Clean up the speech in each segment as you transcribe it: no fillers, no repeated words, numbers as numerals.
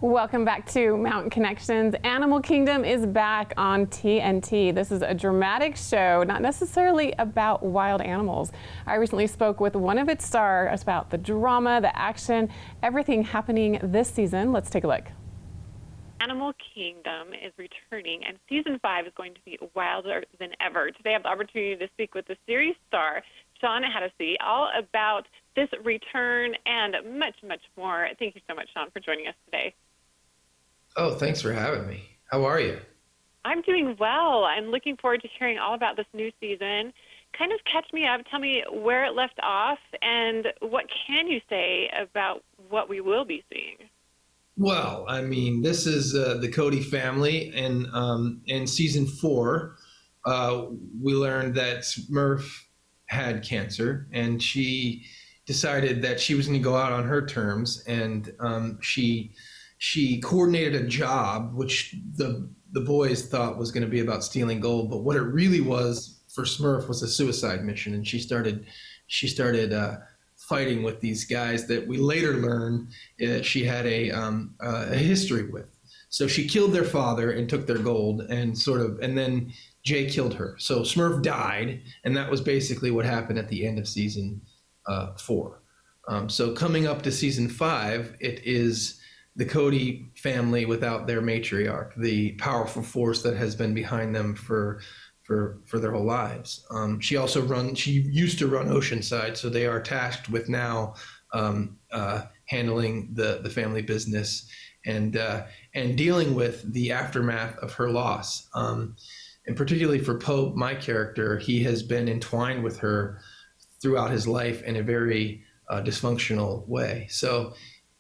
Welcome back to Mountain Connections. Animal Kingdom is back on TNT. This is a dramatic show, not necessarily about wild animals. I recently spoke with one of its stars about the drama, the action, everything happening this season. Let's take a look. Animal Kingdom is returning, and season 5 is going to be wilder than ever. Today I have the opportunity to speak with the series star, Shawn Hatosy, all about this return and much, much more. Thank you so much, Shawn, for joining us today. Oh, thanks for having me. How are you? I'm doing well. I'm looking forward to hearing all about this new season. Kind of catch me up, tell me where it left off, and what can you say about what we will be seeing? Well, I mean, this is the Cody family, and in season 4, we learned that Smurf had cancer, and she decided that she was going to go out on her terms, and she coordinated a job which the boys thought was going to be about stealing gold, but what it really was for Smurf was a suicide mission, and she started fighting with these guys that we later learned she had a history with. So she killed their father and took their gold, and then Jay killed her. So Smurf died, and that was basically what happened at the end of season 4. So coming up to season 5, it is the Cody family without their matriarch, the powerful force that has been behind them for their whole lives. She used to run Oceanside, so they are tasked with now handling the family business and dealing with the aftermath of her loss. And particularly for Pope, my character, he has been entwined with her throughout his life in a very dysfunctional way. So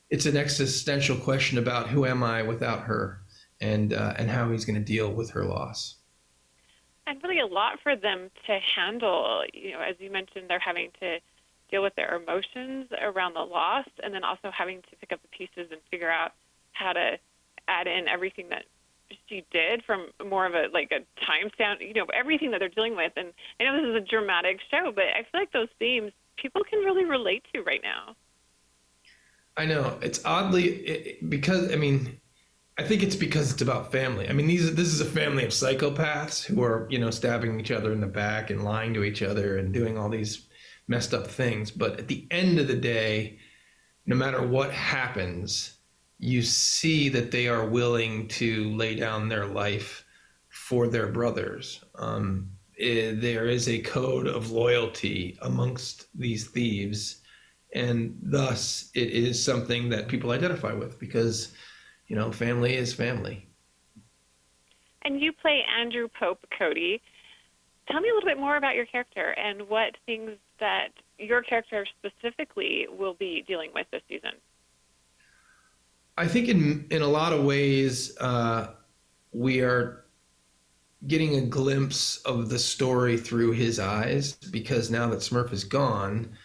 it's an existential question about who am I without her, and how he's going to deal with her loss. And really a lot for them to handle. You know, as you mentioned, they're having to deal with their emotions around the loss, and then also having to pick up the pieces and figure out how to add in everything that she did from more of a timestamp, everything that they're dealing with. And I know this is a dramatic show, but I feel like those themes people can really relate to right now. I know. It's oddly because, I think it's because it's about family. I mean, this is a family of psychopaths who are, stabbing each other in the back and lying to each other and doing all these messed up things. But at the end of the day, no matter what happens, you see that they are willing to lay down their life for their brothers. There is a code of loyalty amongst these thieves, and thus it is something that people identify with because, family is family. And you play Andrew Pope, Cody. Tell me a little bit more about your character and what things that your character specifically will be dealing with this season. I think in a lot of ways, we are getting a glimpse of the story through his eyes, because now that Smurf is gone,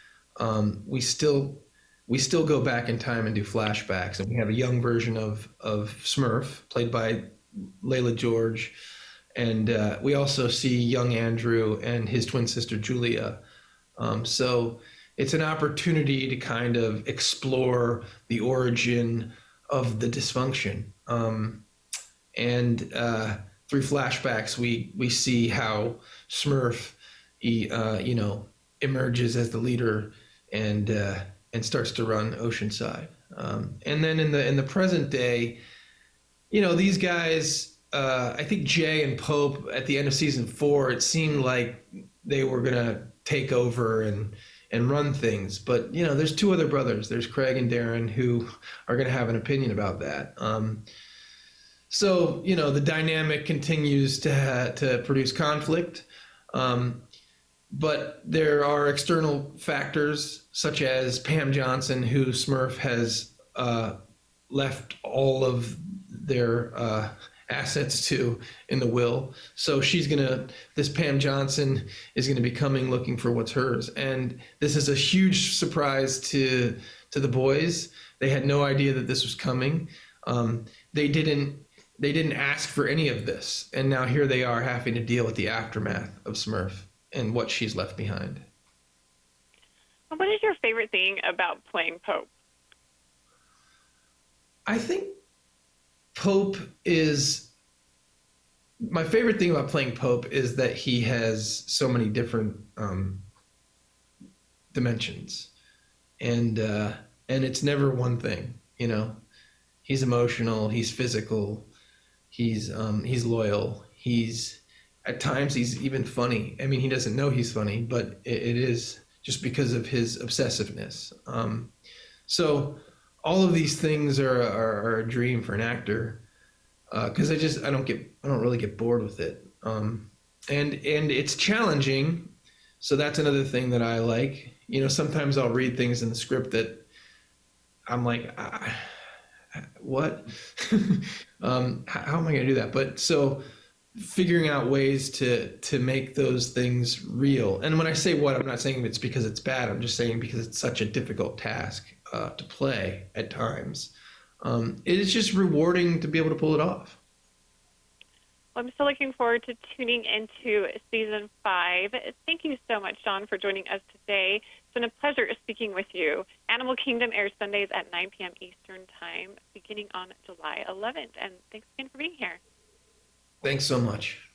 we still go back in time and do flashbacks, and we have a young version of Smurf played by Layla George, and we also see young Andrew and his twin sister Julia. So it's an opportunity to kind of explore the origin of the dysfunction, and through flashbacks we see how Smurf emerges as the leader and starts to run Oceanside. And then in the present day, these guys, I think Jay and Pope at the end of season 4, it seemed like they were gonna take over and run things. But there's 2 other brothers. There's Craig and Darren, who are gonna have an opinion about that. So the dynamic continues to produce conflict. But there are external factors such as Pam Johnson, who Smurf has left all of their assets to in the will. So this Pam Johnson is gonna be coming looking for what's hers. And this is a huge surprise to the boys. They had no idea that this was coming. They didn't ask for any of this. And now here they are having to deal with the aftermath of Smurf and what she's left behind. What is your favorite thing about playing Pope? I think Pope is my favorite thing about playing Pope is that he has so many different dimensions, and it's never one thing. You know, he's emotional, he's physical, he's loyal, he's at times he's even funny. I mean, he doesn't know he's funny, but it is just because of his obsessiveness. So all of these things are a dream for an actor, because I don't really get bored with it. And it's challenging, so that's another thing that I like. You know, sometimes I'll read things in the script that I'm like, what? How am I going to do that? But so figuring out ways to make those things real. And when I say what, I'm not saying it's because it's bad. I'm just saying because it's such a difficult task to play at times. It is just rewarding to be able to pull it off. Well, I'm so looking forward to tuning into season 5. Thank you so much, Shawn, for joining us today. It's been a pleasure speaking with you. Animal Kingdom airs Sundays at 9 p.m. Eastern Time, beginning on July 11th. And thanks again for being here. Thanks so much.